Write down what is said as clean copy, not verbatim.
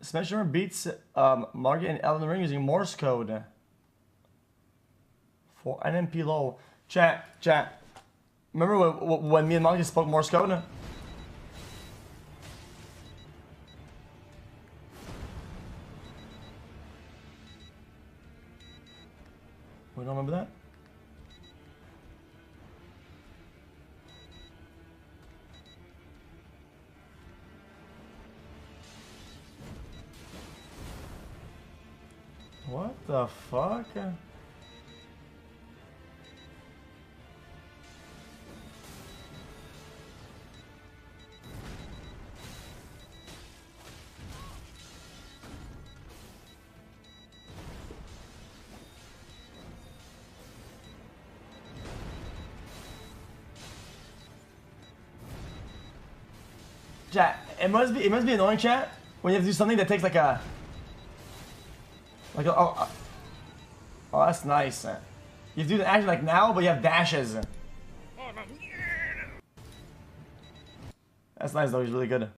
Smasher beats Margit and Elden Ring using Morse code. For NMP low. Chat. Remember when me and Monkey spoke Morse code? We don't remember that? What the fuck? Chat, it must be annoying, chat, when you have to do something that takes like a oh, that's nice. You do the action like now, but you have dashes. That's nice though, he's really good.